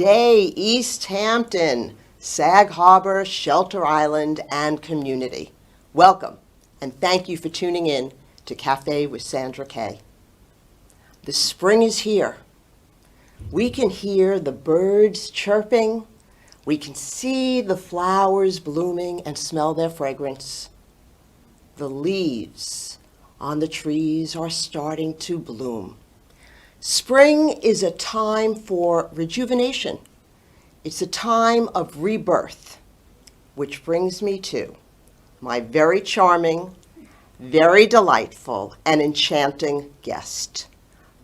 day, East Hampton, Sag Harbor, Shelter Island, and community. Welcome, and thank you for tuning in to Café with Sandra K. The spring is here. We can hear the birds chirping. We can see the flowers blooming and smell their fragrance. The leaves on the trees are starting to bloom. Spring is a time for rejuvenation. It's a time of rebirth, which brings me to my very charming, very delightful, and enchanting guest,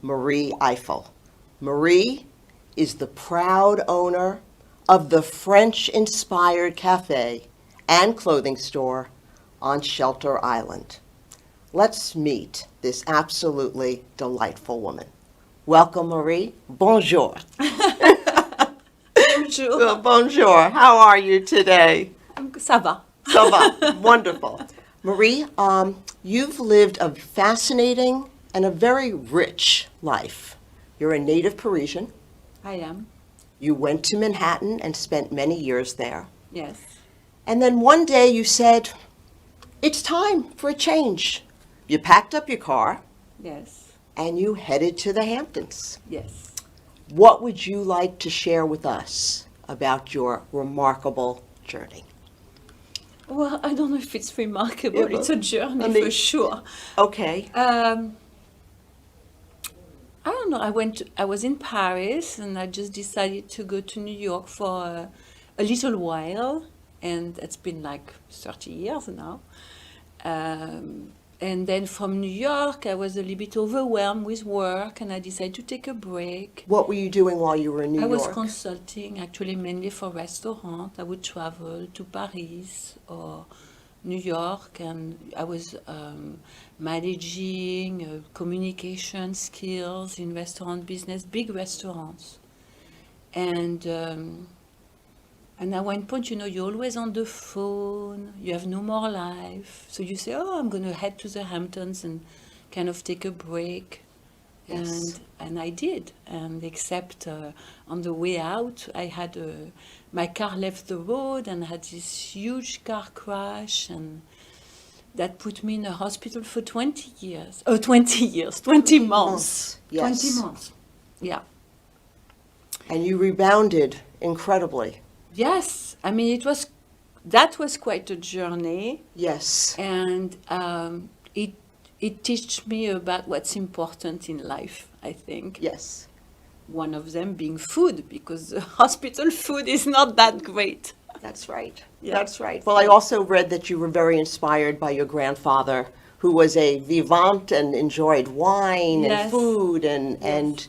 Marie Eiffel. Marie is the proud owner of the French-inspired cafe and clothing store on Shelter Island. Let's meet this absolutely delightful woman. Welcome, Marie. Bonjour. Bonjour. Bonjour. How are you today? Ça va. Ça va. Wonderful. Marie, you've lived a fascinating and a very rich life. You're a native Parisian. I am. You went to Manhattan and spent many years there. Yes. And then one day you said, it's time for a change. You packed up your car Yes. and you headed to the Hamptons. Yes. What would you like to share with us about your remarkable journey? Well, I don't know if it's remarkable. It's a journey for sure. Okay. I don't know. I was in Paris and I just decided to go to New York for a little while, and it's been like 30 years now. And then from New York, I was a little bit overwhelmed with work, and I decided to take a break. What were you doing while you were in New I York? was consulting, actually mainly for restaurants. I would travel to Paris or New York, and I was managing communication skills in restaurant business, big restaurants. And at one point, you're always on the phone, you have no more life. So you say, oh, I'm going to head to the Hamptons and kind of take a break. Yes. And I did. And except on the way out, I had my car left the road and had this huge car crash. And that put me in a hospital for 20 years. Oh, 20 years, 20 months. Yes. 20 months. Yeah. And you rebounded incredibly. Yes, I mean that was quite a journey, Yes. and it taught me about what's important in life. I think Yes. one of them being food, because the hospital food is not that great. That's right. Yeah. That's right. Well, I also read that you were very inspired by your grandfather, who was a vivant and enjoyed wine and Yes. food, and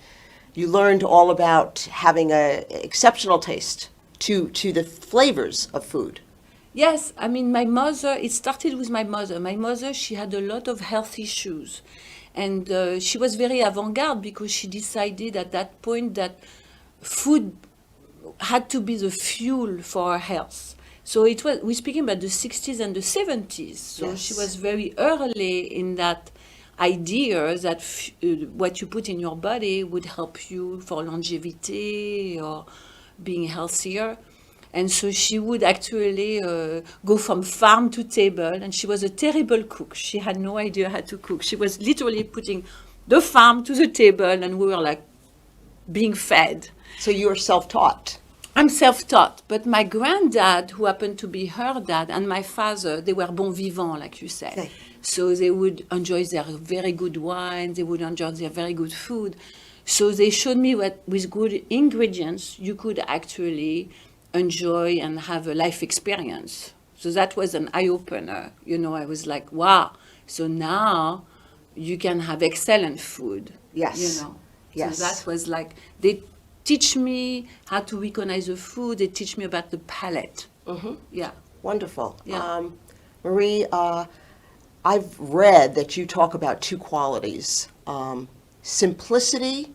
you learned all about having a exceptional taste to the flavors of food. Yes, I mean, my mother, it started with my mother. My mother, she had a lot of health issues. And she was very avant-garde because she decided at that point that food had to be the fuel for her health. So we're speaking about the 60s and the 70s. So Yes. she was very early in that idea that what you put in your body would help you for longevity or being healthier. And so she would actually go from farm to table, and she was a terrible cook. She had no idea how to cook. She was literally putting the farm to the table, and we were like being fed. So you were self-taught. I'm self-taught, but my granddad, who happened to be her dad, and my father, they were bon vivants, like you said. Okay. So they would enjoy their very good wine, they would enjoy their very good food. So they showed me what, with good ingredients, you could actually enjoy and have a life experience. So that was an eye-opener. I was like, wow. So now you can have excellent food. Yes. Yes. So that was like, they teach me how to recognize the food. They teach me about the palate. Mm-hmm. Yeah. Wonderful. Yeah. Marie, I've read that you talk about two qualities, simplicity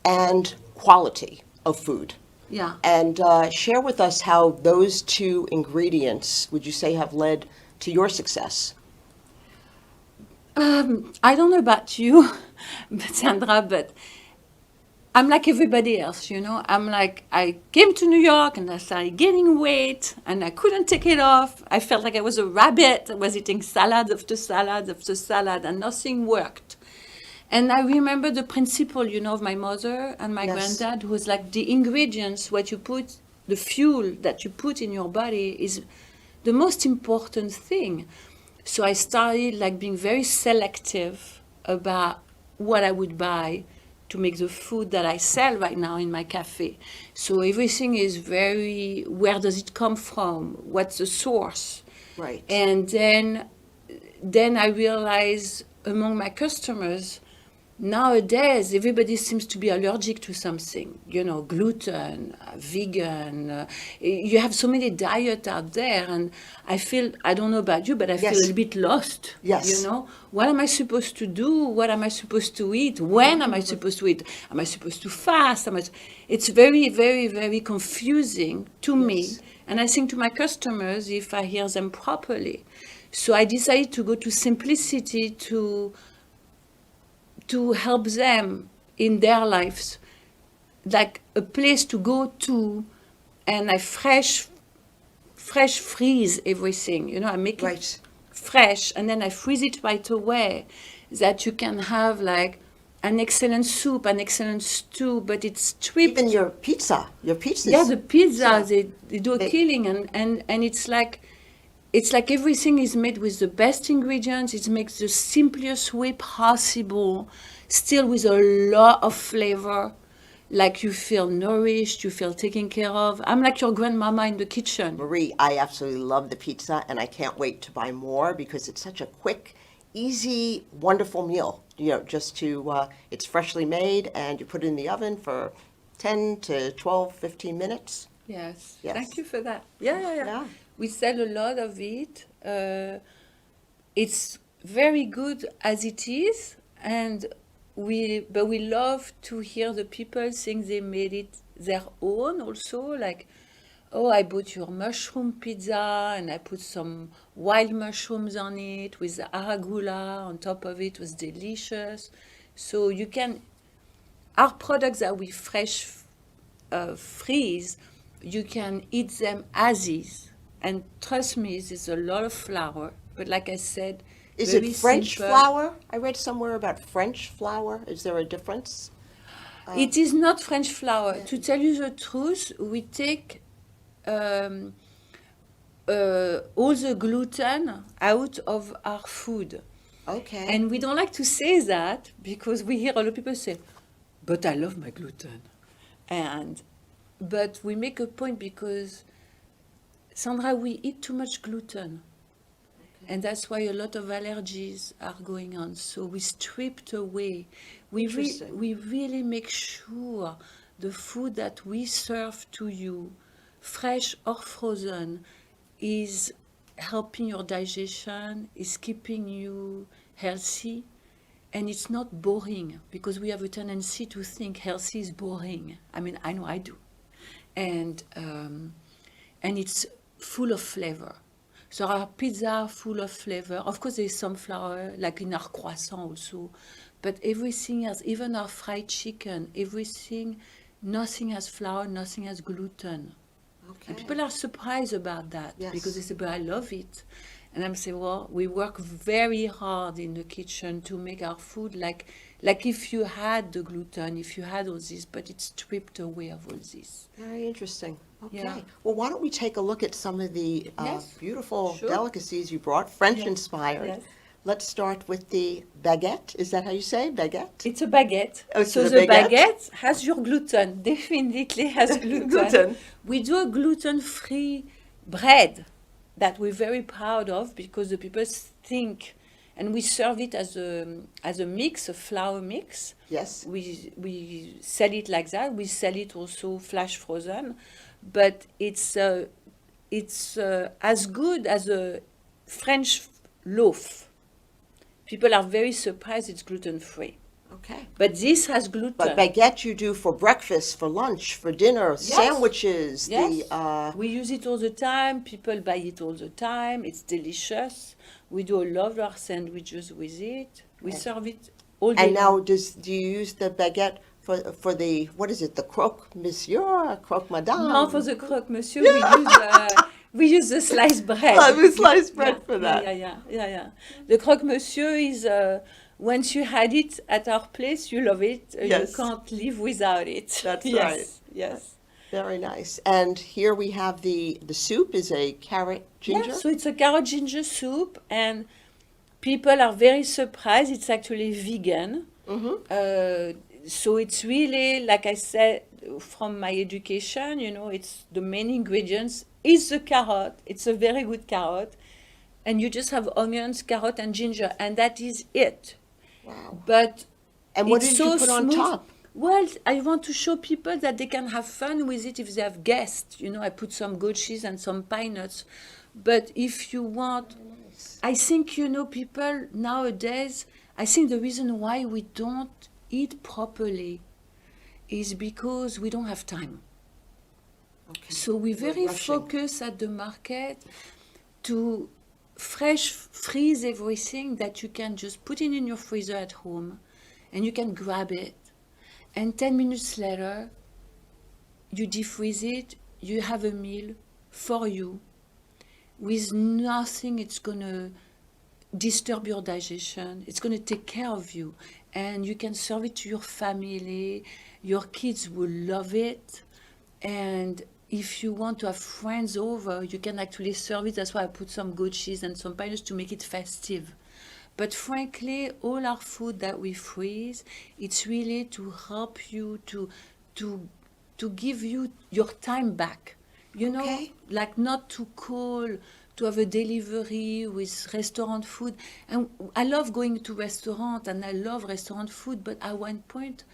and quality of food. Yeah. And share with us how those two ingredients, would you say, have led to your success? I don't know about you, Sandra, but I'm like everybody else, you know. I'm like, I came to New York and I started gaining weight and I couldn't take it off. I felt like I was a rabbit. I was eating salad after salad after salad and nothing worked. And I remember the principle, you know, of my mother and my Yes. granddad, who was like, the ingredients, what you put, the fuel that you put in your body is the most important thing. So I started like being very selective about what I would buy to make the food that I sell right now in my cafe. So everything is very, where does it come from? What's the source? Right. And then I realized among my customers, nowadays everybody seems to be allergic to something, you know, gluten, vegan. You have so many diets out there, and I feel, I don't know about you, but I feel a Yes. little bit lost. Yes. You know, what am I supposed to do? What am I supposed to eat? When am I supposed to eat? Am I supposed to fast? It's very, very, very confusing to me, Yes. and I think to my customers if I hear them properly. So I decided to go to simplicity to help them in their lives, like a place to go to, and I fresh freeze everything. You know, I make Right. it fresh, and then I freeze it right away, that you can have like an excellent soup, an excellent stew, but it's stripped. Even your pizza. Your pizzas. Yeah, the pizza, Yeah. they do a killing, and it's like everything is made with the best ingredients. It makes the simplest way possible, still with a lot of flavor. Like you feel nourished, you feel taken care of. I'm like your grandmama in the kitchen. Marie, I absolutely love the pizza, and I can't wait to buy more because it's such a quick, easy, wonderful meal. You know, just to, it's freshly made, and you put it in the oven for 10 to 12, 15 minutes. Yes. Yes. Thank you for that. Yeah. Yeah. We sell a lot of it. It's very good as it is, but we love to hear the people think they made it their own also. Like, oh, I bought your mushroom pizza and I put some wild mushrooms on it with the arugula on top of it. It was delicious. So you can, our products that we freeze, you can eat them as is. And trust me, it's a lot of flour. But like I said, Is very it French simple. flour? I read somewhere about French flour. Is there a difference? It is not French flour. To tell you the truth, we take all the gluten out of our food. Okay. And we don't like to say that because we hear a lot of people say, but I love my gluten. But we make a point because, Sandra, we eat too much gluten. And that's why a lot of allergies are going on. So we stripped away. Interesting. We really make sure the food that we serve to you, fresh or frozen, is helping your digestion, is keeping you healthy. And it's not boring, because we have a tendency to think healthy is boring. I mean, I know I do. And it's full of flavor. So our pizza are full of flavor. Of course, there's some flour, like in our croissant also. But everything else, even our fried chicken, everything, nothing has flour, nothing has gluten. Okay. And people are surprised about that, Yes. because they say, but I love it. And I'm saying, well, we work very hard in the kitchen to make our food like if you had the gluten, if you had all this, but it's stripped away of all this. Very interesting. Okay. Yeah. Well, why don't we take a look at some of the Yes. beautiful Sure. delicacies you brought, French-inspired. Yes. Let's start with the baguette. Is that how you say baguette? It's a baguette. Oh, it's So a the baguette? baguette has your gluten, definitely has gluten. Gluten. We do a gluten-free bread that we're very proud of, because the people think, and we serve it as a mix, a flour mix. Yes. We sell it like that. We sell it also flash frozen, but it's as good as a French loaf. People are very surprised it's gluten-free. Okay. But this has gluten. But baguette you do for breakfast, for lunch, for dinner, sandwiches. Yes. The We use it all the time. People buy it all the time. It's delicious. We do a lot of our sandwiches with it. We Yes. serve it all day and now long. do you use the baguette for the, what is it, the croque monsieur, croque madame? No, for the croque monsieur, we use the sliced bread. The sliced bread for that. Yeah. The croque monsieur is once you had it at our place, you love it. Yes. You can't live without it. That's yes, right. Yes. Very nice. And here we have the soup is a carrot ginger. Yeah, so it's a carrot ginger soup, and people are very surprised. It's actually vegan. So it's really, like I said, from my education, it's the main ingredients is the carrot. It's a very good carrot. And you just have onions, carrot, and ginger, and that is it. Wow. But And what it's did so you put on smooth. top? Well, I want to show people that they can have fun with it if they have guests. I put some goat cheese and some pine nuts. But if you want, I think, people nowadays, I think the reason why we don't eat properly is because we don't have time. Okay. So we're very rushing. focused at the market to freeze everything that you can just put it in your freezer at home and you can grab it. And 10 minutes later, you defreeze it, you have a meal for you with nothing. It's going to disturb your digestion. It's going to take care of you. And you can serve it to your family. Your kids will love it. And if you want to have friends over, you can actually serve it. That's why I put some goat cheese and some pine nuts to make it festive. But frankly, all our food that we freeze, it's really to help you to give you your time back. Okay. Like not to call, to have a delivery with restaurant food. And I love going to restaurant and I love restaurant food, but at one point,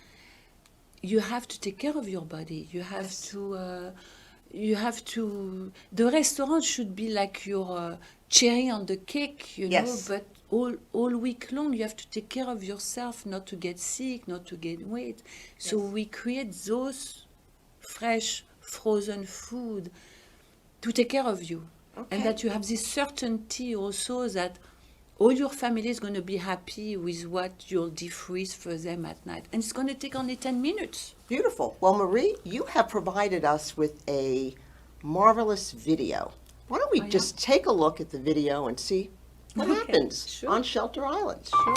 you have to take care of your body. You have to, the restaurant should be like your cherry on the cake, Yes. but all week long you have to take care of yourself, not to get sick, not to gain weight. So we create those fresh, frozen food to take care of you. Okay. And that you have this certainty also that all your family is going to be happy with what you'll defreeze for them at night. And it's going to take only 10 minutes. Beautiful. Well, Marie, you have provided us with a marvelous video. Why don't we just take a look at the video and see what Okay, happens sure. on Shelter Island? Sure.